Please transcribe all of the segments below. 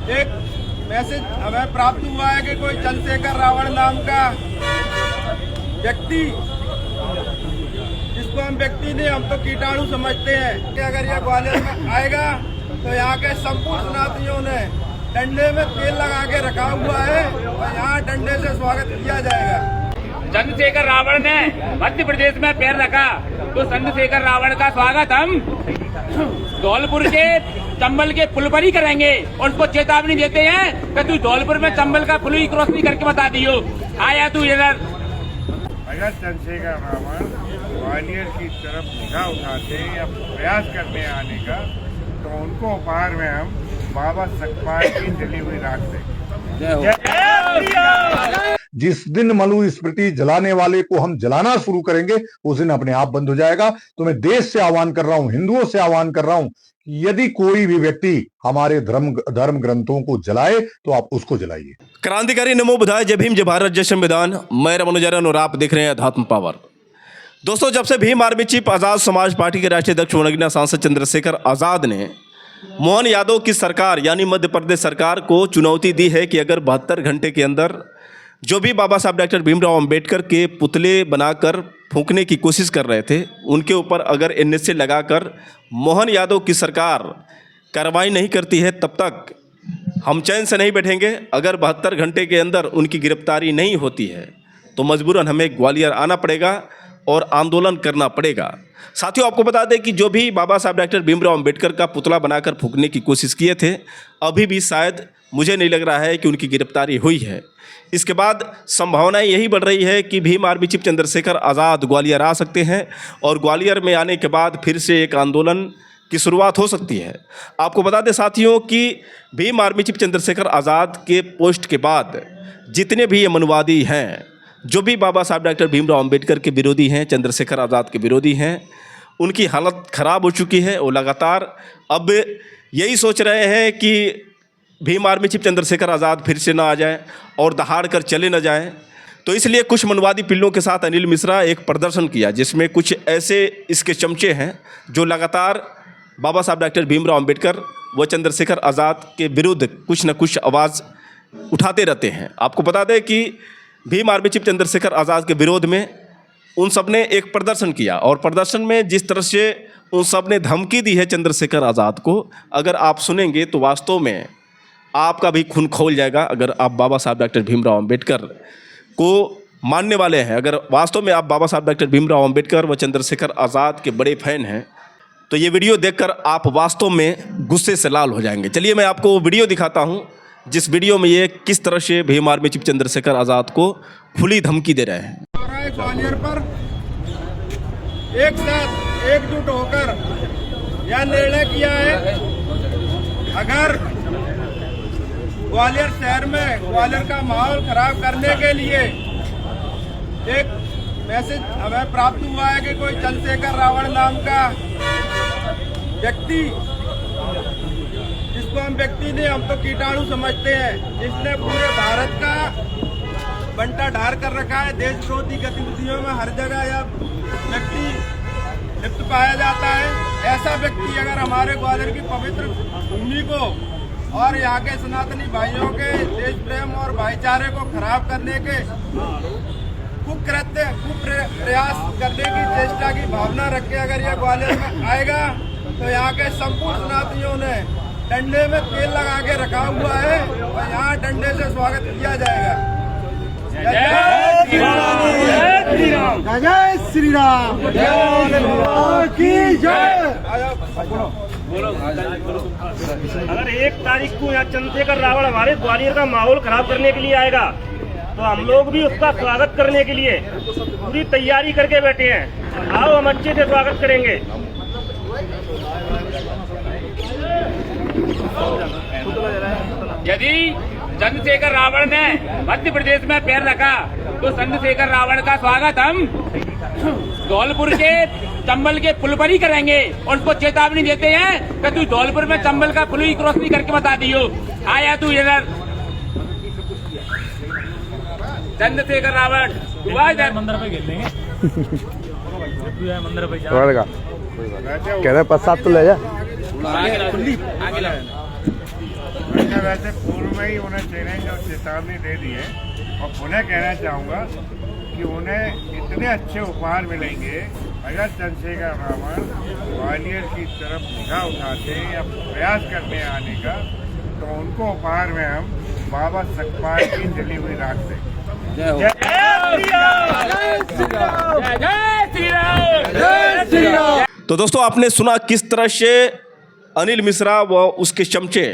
एक मैसेज हमें प्राप्त हुआ है कि कोई चंद्रशेखर रावण नाम का व्यक्ति, जिसको हम व्यक्ति नहीं, हम तो कीटाणु समझते हैं, कि अगर यह ग्वालियर में आएगा तो यहाँ के संपूर्ण सनातनियों ने डंडे में तेल लगा के रखा हुआ है और यहाँ डंडे से स्वागत किया जाएगा। चंद्रशेखर रावण ने मध्य प्रदेश में पैर रखा तो चंद्रशेखर रावण का स्वागत हम धौलपुर के चंबल के पुल पर ही करेंगे और उसको चेतावनी देते हैं कि तू धौलपुर में चंबल का पुल ही क्रॉस नहीं करके बता दियो। आया तू इधर। अगर चंद्रशेखर रावण ग्वालियर की तरफ निगाह उठाते या प्रयास करते आने का, तो उनको उपहार में हम बाबा सकपाल की जली हुई राख देंगे। जिस दिन मनु स्मृति जलाने वाले को हम जलाना शुरू करेंगे उस दिन अपने आप बंद हो जाएगा। तो मैं देश से आह्वान कर रहा हूं, हिंदुओं से आह्वान कर रहा हूं कि यदि कोई भी व्यक्ति हमारे धर्म ग्रंथों को जलाए तो आप उसको जलाइए। क्रांतिकारी नमो बुधाय, जय भीम, जय भारत, जय संविधान। मैं रमन उजारन और आप देख रहे हैं अध्यात्म पावर। दोस्तों, जब से Bhim army chief Azad Samaj party के राष्ट्रीय अध्यक्ष वनगना सांसद चंद्रशेखर आजाद ने मोहन यादव की सरकार यानी मध्य प्रदेश सरकार को चुनौती दी है कि अगर 72 घंटे के अंदर जो भी बाबा साहब डॉक्टर भीमराव अंबेडकर के पुतले बनाकर फूंकने की कोशिश कर रहे थे, उनके ऊपर अगर एनएसए लगाकर मोहन यादव की सरकार कार्रवाई नहीं करती है, तब तक हम चैन से नहीं बैठेंगे। अगर 72 घंटे के अंदर उनकी गिरफ्तारी नहीं होती है तो मजबूरन हमें ग्वालियर आना पड़ेगा और आंदोलन करना पड़ेगा। साथियों, आपको बता दें कि जो भी बाबा साहब डॉक्टर भीमराव अंबेडकर का पुतला बनाकर फूंकने की कोशिश किए थे, अभी भी शायद मुझे नहीं लग रहा है कि उनकी गिरफ्तारी हुई है। इसके बाद संभावनाएं यही बढ़ रही है कि भीम आर्मी चीफ चंद्रशेखर आज़ाद ग्वालियर आ सकते हैं और ग्वालियर में आने के बाद फिर से एक आंदोलन की शुरुआत हो सकती है। आपको बता दें साथियों कि भीम आर्मी चीफ चंद्रशेखर आज़ाद के पोस्ट के बाद जितने भी ये मनुवादी हैं, जो भी बाबा साहब डॉक्टर भीमराव अंबेडकर के विरोधी हैं, चंद्रशेखर आज़ाद के विरोधी हैं, उनकी हालत ख़राब हो चुकी है। वो लगातार अब यही सोच रहे हैं कि भीम आर्मी चीफ चंद्रशेखर आज़ाद फिर से ना आ जाए और दहाड़ कर चले न जाएं। तो इसलिए कुछ मनवादी पिल्लों के साथ अनिल मिश्रा एक प्रदर्शन किया, जिसमें कुछ ऐसे इसके चमचे हैं जो लगातार बाबा साहब डॉक्टर भीमराव अंबेडकर व चंद्रशेखर आज़ाद के विरुद्ध कुछ न कुछ आवाज़ उठाते रहते हैं। आपको बता दें कि भीम आर्मी चीफ चंद्रशेखर आज़ाद के विरोध में उन सब ने एक प्रदर्शन किया और प्रदर्शन में जिस तरह से उन सब ने धमकी दी है चंद्रशेखर आज़ाद को, अगर आप सुनेंगे तो वास्तव में आपका भी खून खौल जाएगा। अगर आप बाबा साहब डॉक्टर भीमराव अंबेडकर को मानने वाले हैं, अगर वास्तव में आप बाबा साहब डॉक्टर भीमराव अंबेडकर व चंद्रशेखर आज़ाद के बड़े फैन हैं, तो ये वीडियो देखकर आप वास्तव में गुस्से से लाल हो जाएंगे। चलिए मैं आपको वो वीडियो दिखाता हूँ जिस वीडियो में ये किस तरह से भीम आर्मी चीफ चंद्रशेखर आज़ाद को खुली धमकी दे रहे हैं। ग्वालियर पर एक साथ एकजुट होकर यह निर्णय किया है, अगर ग्वालियर शहर में ग्वालियर का माहौल खराब करने के लिए एक मैसेज हमें प्राप्त हुआ है कि कोई चंद्रशेखर रावण नाम का व्यक्ति, जिसको हम व्यक्ति नहीं, हम तो कीटाणु समझते हैं, जिसने पूरे भारत का बंटा ढार कर रखा है। देश विरोधी गतिविधियों में हर जगह यह व्यक्ति लिप्त पाया जाता है। ऐसा व्यक्ति अगर हमारे ग्वालियर की पवित्र भूमि को और यहाँ के सनातनी भाइयों के देश प्रेम और भाईचारे को खराब करने के कुप्रयास करने की चेष्टा की भावना रख के अगर यह ग्वालियर में आएगा तो यहाँ के संपूर्ण सनातनियों ने डंडे में तेल लगा के रखा हुआ है और यहाँ डंडे से स्वागत किया जाएगा। जय श्री राम, जय श्री राम, की जय। अगर 1 तारीख को यहाँ चंद्रशेखर रावण हमारे ग्वालियर का माहौल खराब करने के लिए आएगा तो हम लोग भी उसका स्वागत करने के लिए पूरी तैयारी करके बैठे हैं। आओ हम अच्छे से स्वागत करेंगे। यदि चंद्रशेखर रावण ने मध्य प्रदेश में पैर रखा तो चंद्रशेखर रावण का स्वागत हम धौलपुर के चंबल के पुल पर ही करेंगे और उसको चेतावनी देते हैं कि तू धौलपुर में चंबल का पुल ही क्रॉस नहीं करके बता दियो। आया तू इधर। चंद्रशेखर रावण मंदिर पे खेल लेंगे। मंदिर पे कह रहे 5-7 तो ले जा। आगे वैसे पूर्व में ही उन्हें चैलेंज और चेतावनी दे दी है और पुनः कहना चाहूँगा कि उन्हें इतने अच्छे उपहार मिलेंगे अगर चंद्रशेखर रावण ग्वालियर की तरफ निगाह उठाते या प्रयास करने आने का, तो उनको उपहार में हम बाबा सकपाल की जली हुई राख देंगे। तो दोस्तों आपने सुना किस तरह से अनिल मिश्रा व उसके चमचे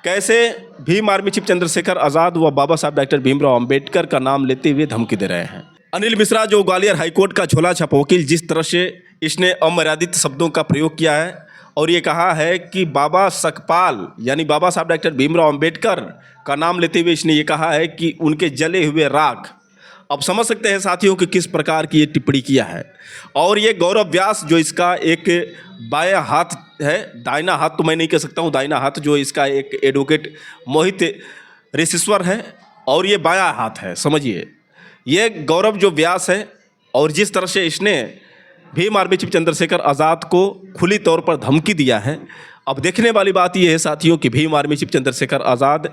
कैसे भीम आर्मी चीफ चंद्रशेखर आज़ाद व बाबा साहब डॉक्टर भीमराव अंबेडकर का नाम लेते हुए धमकी दे रहे हैं। अनिल मिश्रा जो ग्वालियर हाईकोर्ट का झोला छाप वकील, जिस तरह से इसने अमर्यादित शब्दों का प्रयोग किया है और ये कहा है कि बाबा सकपाल यानी बाबा साहब डॉक्टर भीमराव अंबेडकर का नाम लेते हुए इसने ये कहा है कि उनके जले हुए राख। अब समझ सकते हैं साथियों कि किस प्रकार की ये टिप्पणी किया है। और ये गौरव व्यास जो इसका एक बायां हाथ है, दाहिना हाथ तो मैं नहीं कह सकता हूँ, दाहिना हाथ जो इसका एक एडवोकेट मोहित ऋषिश्वर है और ये बायां हाथ है, समझिए ये गौरव जो व्यास है। और जिस तरह से इसने भीम आर्मी चीफ चंद्रशेखर आज़ाद को खुली तौर पर धमकी दिया है, अब देखने वाली बात यह है साथियों कि भीम आर्मी चीफ चंद्रशेखर आज़ाद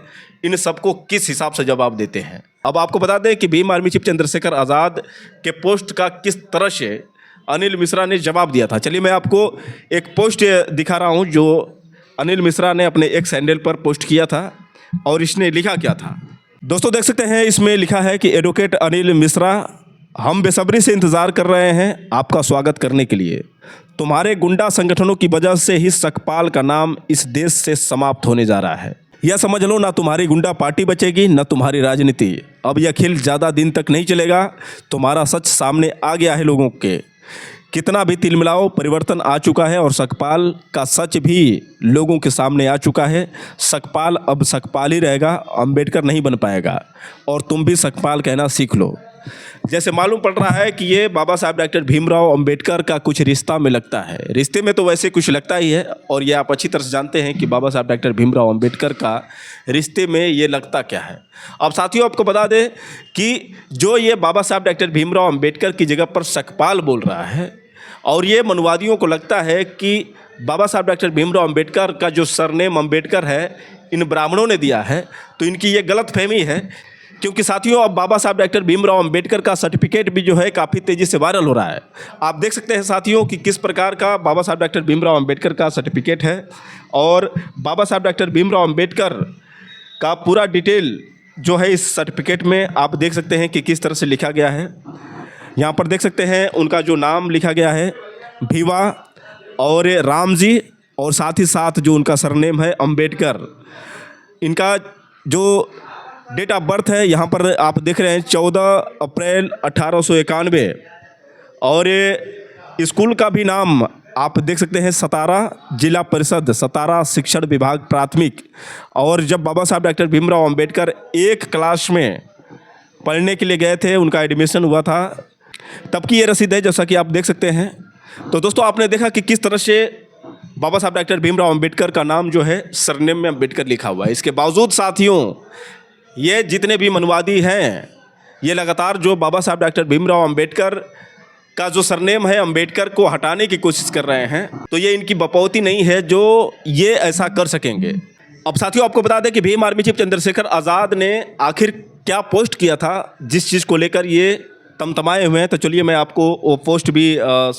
इन सबको किस हिसाब से जवाब देते हैं। अब आपको बता दें कि भीम आर्मी चीफ चंद्रशेखर आज़ाद के पोस्ट का किस तरह से अनिल मिश्रा ने जवाब दिया था। चलिए मैं आपको एक पोस्ट दिखा रहा हूं जो अनिल मिश्रा ने अपने एक्स हैंडल पर पोस्ट किया था और इसने लिखा क्या था। दोस्तों देख सकते हैं इसमें लिखा है कि एडवोकेट अनिल मिश्रा, हम बेसब्री से इंतज़ार कर रहे हैं आपका स्वागत करने के लिए। तुम्हारे गुंडा संगठनों की वजह से ही सकपाल का नाम इस देश से समाप्त होने जा रहा है। यह समझ लो, ना तुम्हारी गुंडा पार्टी बचेगी न तुम्हारी राजनीति। अब यह खेल ज़्यादा दिन तक नहीं चलेगा। तुम्हारा सच सामने आ गया है लोगों के। कितना भी तिल मिलाओ, परिवर्तन आ चुका है और सकपाल का सच भी लोगों के सामने आ चुका है। सकपाल अब सकपाल ही रहेगा, अंबेडकर नहीं बन पाएगा और तुम भी सकपाल कहना सीख लो। जैसे मालूम पड़ रहा है कि ये बाबा साहब डॉक्टर भीमराव अंबेडकर का कुछ रिश्ता में लगता है। रिश्ते में तो वैसे कुछ लगता ही है और ये आप अच्छी तरह से जानते हैं कि बाबा साहब डॉक्टर भीमराव अंबेडकर का रिश्ते में ये लगता क्या है। अब साथियों आपको बता दें कि जो ये बाबा साहब डॉक्टर भीमराव अंबेडकर की जगह पर सकपाल बोल रहा है और ये मनुवादियों को लगता है कि बाबा साहब डॉक्टर भीमराव अंबेडकर का जो सरनेम अंबेडकर है इन ब्राह्मणों ने दिया है, तो इनकी ये गलतफहमी है। क्योंकि साथियों अब बाबा साहब डॉक्टर भीमराव अंबेडकर का सर्टिफिकेट भी जो है काफ़ी तेज़ी से वायरल हो रहा है। आप देख सकते हैं साथियों कि किस प्रकार का बाबा साहब डॉक्टर भीमराव अंबेडकर का सर्टिफिकेट है और बाबा साहब डॉक्टर भीमराव अंबेडकर का पूरा डिटेल जो है इस सर्टिफिकेट में आप देख सकते हैं कि किस तरह से लिखा गया है। यहाँ पर देख सकते हैं उनका जो नाम लिखा गया है भीवा और राम जी, और साथ ही साथ जो उनका सरनेम है अंबेडकर। इनका जो डेट ऑफ बर्थ है यहाँ पर आप देख रहे हैं 14 अप्रैल 1891 और स्कूल का भी नाम आप देख सकते हैं सतारा जिला परिषद, सतारा शिक्षण विभाग प्राथमिक। और जब बाबा साहब डॉक्टर भीमराव अंबेडकर एक क्लास में पढ़ने के लिए गए थे, उनका एडमिशन हुआ था, तब की ये रसीद है जैसा कि आप देख सकते हैं। तो दोस्तों आपने देखा कि किस तरह से बाबा साहब डॉक्टर भीमराव अंबेडकर का नाम जो है सरनेम में अंबेडकर लिखा हुआ है। इसके बावजूद साथियों ये जितने भी मनुवादी हैं ये लगातार जो बाबा साहब डॉक्टर भीमराव अंबेडकर का जो सरनेम है अंबेडकर को हटाने की कोशिश कर रहे हैं। तो ये इनकी बपौती नहीं है जो ये ऐसा कर सकेंगे। अब साथियों आपको बता दें कि भीम आर्मी चीफ चंद्रशेखर आज़ाद ने आखिर क्या पोस्ट किया था जिस चीज़ को लेकर ये तमतमाए हुए हैं। तो चलिए मैं आपको वो पोस्ट भी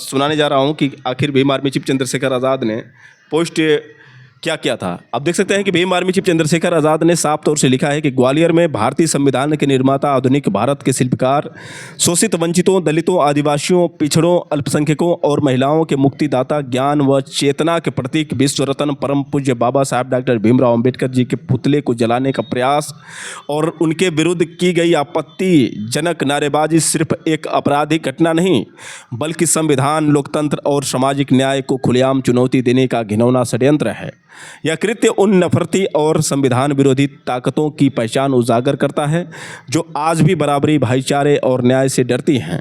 सुनाने जा रहा हूँ कि आखिर भीम आर्मी चीफ चंद्रशेखर आज़ाद ने पोस्ट क्या किया था। आप देख सकते हैं कि भीम आर्मी चीफ चंद्रशेखर आज़ाद ने साफ तौर से लिखा है कि ग्वालियर में भारतीय संविधान के निर्माता, आधुनिक भारत के शिल्पकार, शोषित वंचितों, दलितों, आदिवासियों, पिछड़ों, अल्पसंख्यकों और महिलाओं के मुक्तिदाता, ज्ञान व चेतना के प्रतीक, विश्व रत्न परम पूज्य बाबा साहब डॉक्टर भीमराव अंबेडकर जी के पुतले को जलाने का प्रयास और उनके विरुद्ध की गई आपत्तिजनक नारेबाजी सिर्फ एक आपराधिक घटना नहीं बल्कि संविधान, लोकतंत्र और सामाजिक न्याय को खुलेआम चुनौती देने का घिनौना षड्यंत्र है। यह कृत्य उन नफरती और संविधान विरोधी ताकतों की पहचान उजागर करता है जो आज भी बराबरी, भाईचारे और न्याय से डरती हैं।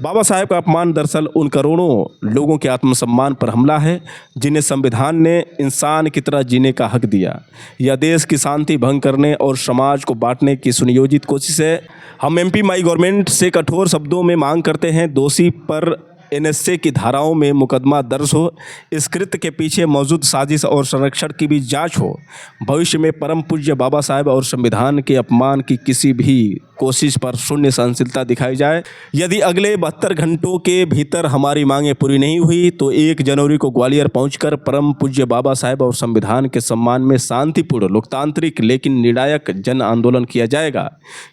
बाबा साहेब का अपमान दरअसल उन करोड़ों लोगों के आत्मसम्मान पर हमला है जिन्हें संविधान ने इंसान की तरह जीने का हक दिया। यह देश की शांति भंग करने और समाज को बांटने की सुनियोजित कोशिश है। हम एमपी माई गवर्नमेंट से कठोर शब्दों में मांग करते हैं, दोषी पर NSA की धाराओं में मुकदमा दर्ज हो, इस कृत्य के पीछे मौजूद साजिश और संरक्षण की भी जांच हो, भविष्य में परम पूज्य बाबा साहेब और संविधान के अपमान की किसी भी कोशिश पर शून्य सहनशीलता दिखाई जाए। यदि अगले 72 घंटों के भीतर हमारी मांगें पूरी नहीं हुई तो 1 जनवरी को ग्वालियर पहुंचकर परम पूज्य बाबा साहेब और संविधान के सम्मान में शांतिपूर्ण, लोकतांत्रिक लेकिन निर्णायक जन आंदोलन किया जाएगा।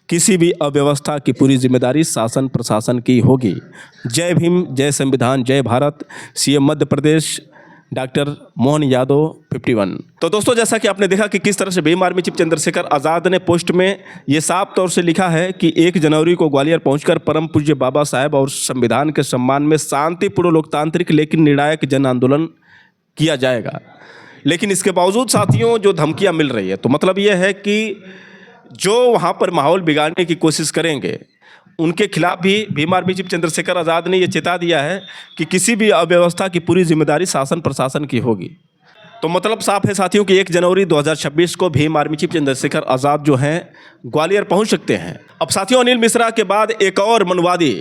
किसी भी अव्यवस्था की पूरी जिम्मेदारी शासन प्रशासन की होगी। जय भीम, जय संविधान, जय भारत। CM Madhya Pradesh doctor Mohan Yadav 51। तो दोस्तों, जैसा कि आपने देखा कि किस तरह से भीम आर्मी चीफ चंद्रशेखर आज़ाद ने पोस्ट में ये साफ तौर से लिखा है कि 1 जनवरी को ग्वालियर पहुंचकर परम पूज्य बाबा साहेब और संविधान के सम्मान में शांतिपूर्ण, लोकतांत्रिक लेकिन निर्णायक जन आंदोलन किया जाएगा। लेकिन इसके बावजूद साथियों जो धमकियाँ मिल रही है, तो मतलब ये है कि जो वहाँ पर माहौल बिगाड़ने की कोशिश करेंगे उनके खिलाफ भी भीम आर्मी चीफ चंद्रशेखर आज़ाद ने ये चेता दिया है कि किसी भी अव्यवस्था की पूरी जिम्मेदारी शासन प्रशासन की होगी। तो मतलब साफ है साथियों कि 1 जनवरी 2026 को भीम आर्मी चीफ चंद्रशेखर आज़ाद जो हैं ग्वालियर पहुंच सकते हैं। अब साथियों, अनिल मिश्रा के बाद एक और मनुवादी,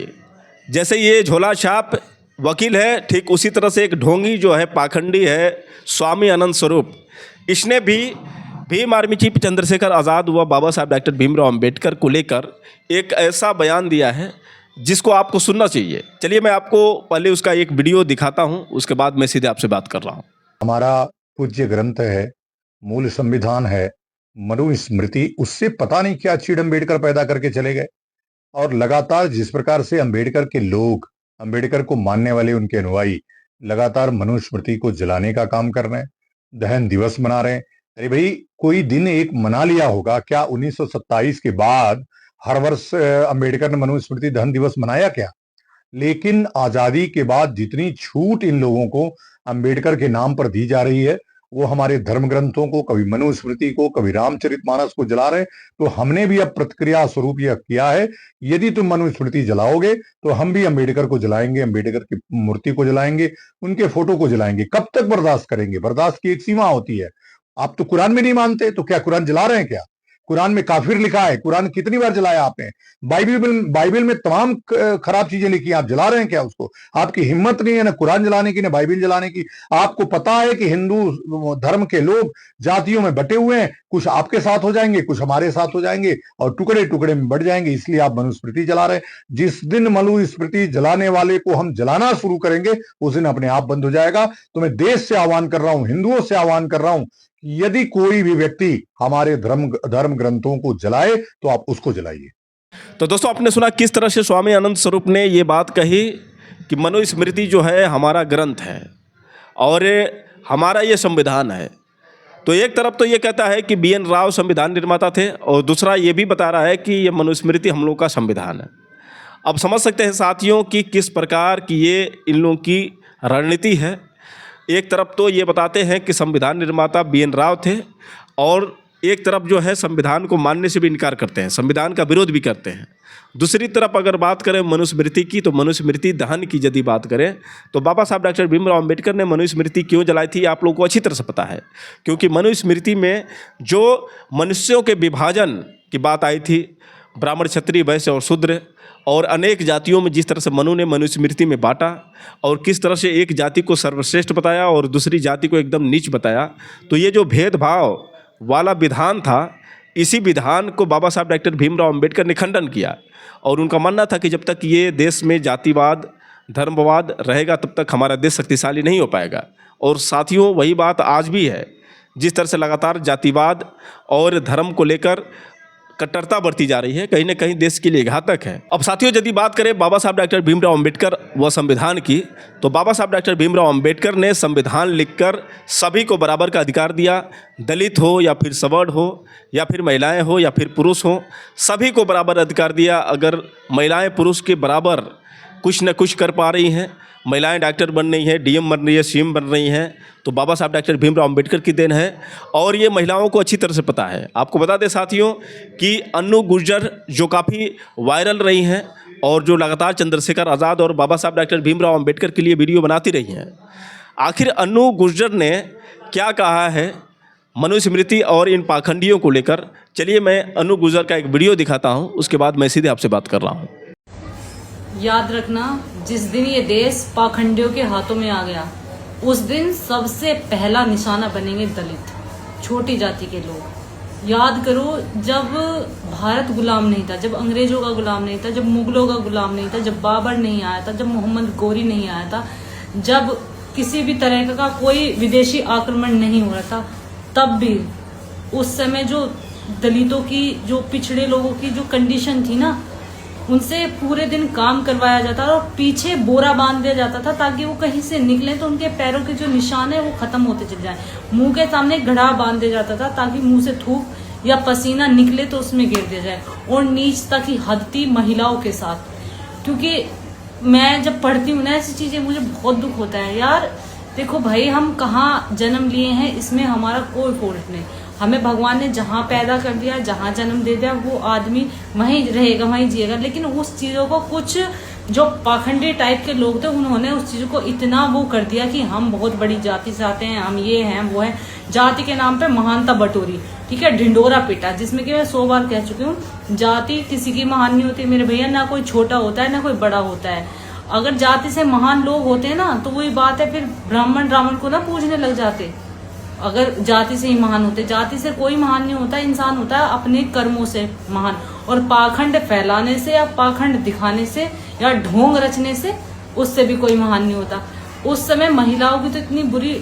जैसे ये झोला छाप वकील है, ठीक उसी तरह से एक ढोंगी जो है, पाखंडी है, स्वामी अनंत स्वरूप, इसने भी भीम आर्मी चीफ चंद्रशेखर आज़ाद व बाबा साहब डॉक्टर भीमराव अंबेडकर को लेकर एक ऐसा बयान दिया है जिसको आपको सुनना चाहिए। चलिए मैं आपको पहले उसका एक वीडियो दिखाता हूं, उसके बाद मैं सीधे आपसे बात कर रहा हूं। हमारा पूज्य ग्रंथ है, मूल संविधान है, मनुस्मृति, उससे पता नहीं क्या चीड़ अम्बेडकर पैदा करके चले गए। और लगातार जिस प्रकार से अम्बेडकर के लोग, अम्बेडकर को मानने वाले उनके अनुयायी लगातार मनुस्मृति को जलाने का काम कर रहे हैं, दहन दिवस मना रहे हैं। अरे भाई, कोई दिन एक मना लिया होगा क्या? 1927 के बाद हर वर्ष अम्बेडकर ने मनुस्मृति दहन दिवस मनाया क्या? लेकिन आजादी के बाद जितनी छूट इन लोगों को अम्बेडकर के नाम पर दी जा रही है, वो हमारे धर्म ग्रंथों को, कभी मनुस्मृति को, कभी रामचरितमानस को जला रहे। तो हमने भी अब प्रतिक्रिया स्वरूप यह किया है, यदि तुम मनुस्मृति जलाओगे तो हम भी अम्बेडकर को जलाएंगे, अम्बेडकर की मूर्ति को जलाएंगे, उनके फोटो को जलाएंगे। कब तक बर्दाश्त करेंगे? बर्दाश्त की एक सीमा होती है। आप तो कुरान में नहीं मानते, तो क्या कुरान जला रहे हैं क्या? कुरान में काफिर लिखा है। कुरान कितनी बार जलाया आपने? बाइबल में तमाम खराब चीजें लिखी हैं, आप जला रहे हैं क्या उसको? आपकी हिम्मत नहीं है ना कुरान जलाने की, ना बाइबल जलाने की। आपको पता है कि हिंदू धर्म के लोग जातियों में बटे हुए हैं, कुछ आपके साथ हो जाएंगे, कुछ हमारे साथ हो जाएंगे और टुकड़े टुकड़े में बढ़ जाएंगे, इसलिए आप मनुस्मृति जला रहे हैं। जिस दिन मनुस्मृति जलाने वाले को हम जलाना शुरू करेंगे उस दिन अपने आप बंद हो जाएगा। तो मैं देश से आह्वान कर रहा हूं, हिंदुओं से आह्वान कर रहा हूं, यदि कोई भी व्यक्ति हमारे धर्म ग्रंथों को जलाए तो आप उसको जलाइए। तो दोस्तों, आपने सुना किस तरह से स्वामी अनंत स्वरूप ने ये बात कही कि मनुस्मृति जो है हमारा ग्रंथ है और हमारा ये संविधान है। तो एक तरफ तो ये कहता है कि BN राव संविधान निर्माता थे और दूसरा ये भी बता रहा है कि ये मनुस्मृति हम लोग का संविधान है। अब समझ सकते हैं साथियों कि किस प्रकार की ये इन लोगों की रणनीति है। एक तरफ तो ये बताते हैं कि संविधान निर्माता BN राव थे और एक तरफ जो है संविधान को मानने से भी इनकार करते हैं, संविधान का विरोध भी करते हैं। दूसरी तरफ अगर बात करें मनुस्मृति की, तो मनुस्मृति दहन की यदि बात करें तो बाबा साहब डॉक्टर भीमराव अंबेडकर ने मनुस्मृति क्यों जलाई थी आप लोगों को अच्छी तरह से पता है। क्योंकि मनुस्मृति में जो मनुष्यों के विभाजन की बात आई थी, ब्राह्मण, क्षत्रिय, वैश्य और शूद्र और अनेक जातियों में जिस तरह से मनु ने मनुस्मृति में बांटा और किस तरह से एक जाति को सर्वश्रेष्ठ बताया और दूसरी जाति को एकदम नीच बताया, तो ये जो भेदभाव वाला विधान था, इसी विधान को बाबा साहब डॉक्टर भीमराव अंबेडकर ने खंडन किया। और उनका मानना था कि जब तक ये देश में जातिवाद, धर्मवाद रहेगा तब तक हमारा देश शक्तिशाली नहीं हो पाएगा। और साथियों, वही बात आज भी है। जिस तरह से लगातार जातिवाद और धर्म को लेकर कट्टरता बढ़ती जा रही है, कहीं ना कहीं देश के लिए घातक है। अब साथियों, यदि बात करें बाबा साहब डॉक्टर भीमराव अंबेडकर व संविधान की, तो बाबा साहब डॉक्टर भीमराव अंबेडकर ने संविधान लिखकर सभी को बराबर का अधिकार दिया। दलित हो या फिर सवर्ण हो या फिर महिलाएं हो या फिर पुरुष हो, सभी को बराबर अधिकार दिया। अगर महिलाएं पुरुष के बराबर कुछ न कुछ कर पा रही हैं, महिलाएं डॉक्टर बन रही हैं, DM बन रही है, CM बन रही हैं, तो बाबा साहब डॉक्टर भीमराव अंबेडकर की देन है। और ये महिलाओं को अच्छी तरह से पता है। आपको बता दें साथियों कि अन्नू गुर्जर जो काफ़ी वायरल रही हैं और जो लगातार चंद्रशेखर आज़ाद और बाबा साहब डॉक्टर भीमराव अंबेडकर के लिए वीडियो बनाती रही हैं, आखिर अन्नू गुर्जर ने क्या कहा है मनुस्मृति और इन पाखंडियों को लेकर। चलिए मैं अन्नू गुर्जर का एक वीडियो दिखाता हूँ, उसके बाद मैं सीधे आपसे बात कर रहा हूँ। याद रखना, जिस दिन ये देश पाखंडियों के हाथों में आ गया, उस दिन सबसे पहला निशाना बनेंगे दलित, छोटी जाति के लोग। याद करो, जब भारत गुलाम नहीं था, जब अंग्रेजों का गुलाम नहीं था, जब मुगलों का गुलाम नहीं था, जब बाबर नहीं आया था, जब मोहम्मद गोरी नहीं आया था, जब किसी भी तरह का कोई विदेशी आक्रमण नहीं हो रहा था, तब भी उस समय जो दलितों की, जो पिछड़े लोगों की जो कंडीशन थी ना, उनसे पूरे दिन काम करवाया जाता था और पीछे बोरा बांध दिया जाता था ताकि वो कहीं से निकले तो उनके पैरों के जो निशान है वो खत्म होते चले जाए। मुंह के सामने घड़ा बांध दिया जाता था ताकि मुंह से थूक या पसीना निकले तो उसमें गिर दिया जाए। और नीचता की हद थी महिलाओं के साथ, क्योंकि मैं जब पढ़ती हूँ ना ऐसी चीजें, मुझे बहुत दुख होता है यार। देखो भाई, हम कहाँ जन्म लिए हैं, इसमें हमारा कोई फॉल्ट नहीं। हमें भगवान ने जहाँ पैदा कर दिया, जहाँ जन्म दे दिया, वो आदमी वहीं रहेगा, वहीं जिएगा। लेकिन उस चीजों को कुछ जो पाखंडी टाइप के लोग थे, उन्होंने उस चीज को इतना वो कर दिया कि हम बहुत बड़ी जाति से आते हैं, हम ये हैं वो हैं। जाति के नाम पे महानता बटोरी, ठीक है, ढिंडोरा पीटा, जिसमें कि मैं 100 बार कह चुकी हूँ, जाति किसी की महान नहीं होती मेरे भैया। ना कोई छोटा होता है, ना कोई बड़ा होता है। अगर जाति से महान लोग होते हैं ना, तो वही बात है, फिर ब्राह्मण को ना पूजने लग जाते। अगर जाति से ही महान होते, जाति से कोई महान नहीं होता, इंसान होता है अपने कर्मों से महान। और पाखंड फैलाने से या पाखंड दिखाने से या ढोंग रचने से, उससे भी कोई महान नहीं होता। उस समय महिलाओं की तो इतनी बुरी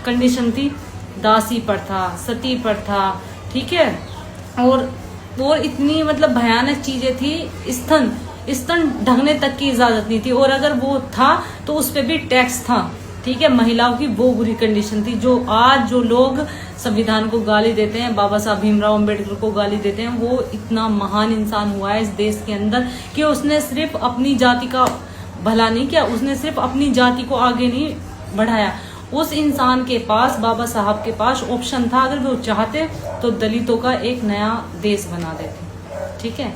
कंडीशन थी, दासी प्रथा, सती प्रथा, ठीक है, और इतनी मतलब भयानक चीजें थी। स्तन ढंगने तक की इजाजत नहीं थी, और अगर वो था तो उस पर भी टैक्स था, ठीक है। महिलाओं की वो बुरी कंडीशन थी। जो आज जो लोग संविधान को गाली देते हैं, बाबा साहब भीमराव अंबेडकर को गाली देते हैं, वो इतना महान इंसान हुआ है इस देश के अंदर कि उसने सिर्फ अपनी जाति का भला नहीं किया, उसने सिर्फ अपनी जाति को आगे नहीं बढ़ाया। उस इंसान के पास, बाबा साहब के पास ऑप्शन था, अगर वो चाहते तो दलितों का एक नया देश बना देते, ठीक है।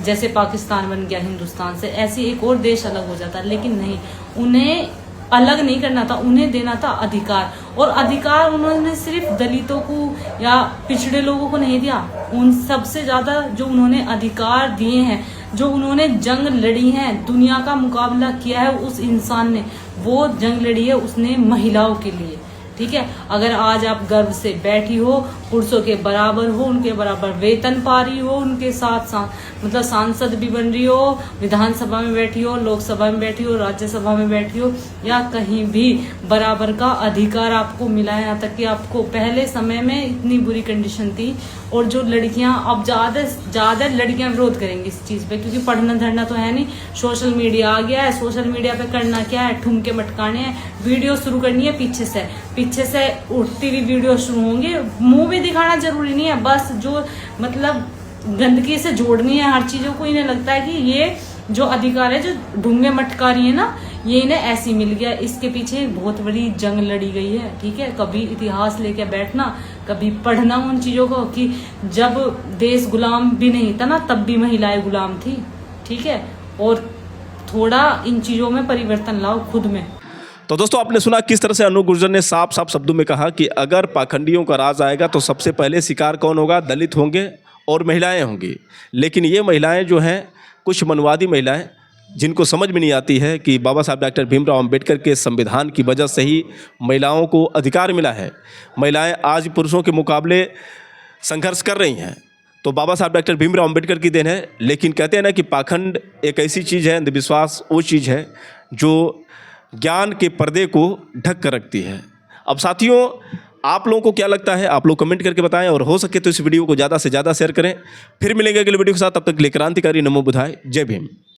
जैसे पाकिस्तान बन गया हिंदुस्तान से, ऐसे एक और देश अलग हो जाता, लेकिन नहीं, उन्हें अलग नहीं करना था, उन्हें देना था अधिकार। और अधिकार उन्होंने सिर्फ दलितों को या पिछड़े लोगों को नहीं दिया, उन सबसे ज्यादा जो उन्होंने अधिकार दिए हैं, जो उन्होंने जंग लड़ी है, दुनिया का मुकाबला किया है उस इंसान ने, वो जंग लड़ी है उसने महिलाओं के लिए, ठीक है। अगर आज आप गर्व से बैठी हो, पुरुषों के बराबर हो, उनके बराबर वेतन पा रही हो, उनके साथ मतलब सांसद भी बन रही हो, विधानसभा में बैठी हो, लोकसभा में बैठी हो, राज्यसभा में बैठी हो, या कहीं भी बराबर का अधिकार आपको मिला है। यहाँ तक कि आपको पहले समय में इतनी बुरी कंडीशन थी, और जो लड़कियां, अब ज्यादा लड़कियां विरोध करेंगी इस चीज पे, क्योंकि पढ़ना धरना तो है नहीं, सोशल मीडिया आ गया है। सोशल मीडिया पे करना क्या है, ठुमके मटकाने हैं, वीडियो शुरू करनी है पीछे से उठती हुई वीडियो शुरू होंगी। मुंह भी दिखाना जरूरी नहीं है, बस जो मतलब गंदगी से जोड़नी है हर चीजों को। इन्हें लगता है कि ये जो अधिकार है, जो ढूंगे मटका रही है ना, ये इन्हें ऐसी मिल गया। इसके पीछे एक बहुत बड़ी जंग लड़ी गई है, ठीक है। कभी इतिहास लेके बैठना, कभी पढ़ना उन चीजों को कि जब देश गुलाम भी नहीं था ना, तब भी महिलाएं गुलाम थी, ठीक है। और थोड़ा इन चीजों में परिवर्तन लाओ खुद में। तो दोस्तों, आपने सुना किस तरह से अनु गुर्जर ने साफ साफ शब्दों में कहा कि अगर पाखंडियों का राज आएगा तो सबसे पहले शिकार कौन होगा? दलित होंगे और महिलाएं होंगी। लेकिन ये महिलाएं जो हैं, कुछ मनवादी महिलाएं, जिनको समझ में नहीं आती है कि बाबा साहब डॉक्टर भीमराव अंबेडकर के संविधान की वजह से ही महिलाओं को अधिकार मिला है। महिलाएं आज पुरुषों के मुकाबले संघर्ष कर रही हैं, तो बाबा साहब डॉक्टर भीमराव अंबेडकर की देन है। लेकिन कहते हैं ना कि पाखंड एक ऐसी चीज़ है, अंधविश्वास वो चीज़ है जो ज्ञान के पर्दे को ढक कर रखती है। अब साथियों, आप लोगों को क्या लगता है, आप लोग कमेंट करके बताएं, और हो सके तो इस वीडियो को ज़्यादा से ज़्यादा शेयर करें। फिर मिलेंगे अगले वीडियो के साथ, तब तक के लिए क्रांतिकारी नमो बुधाय, जय भीम।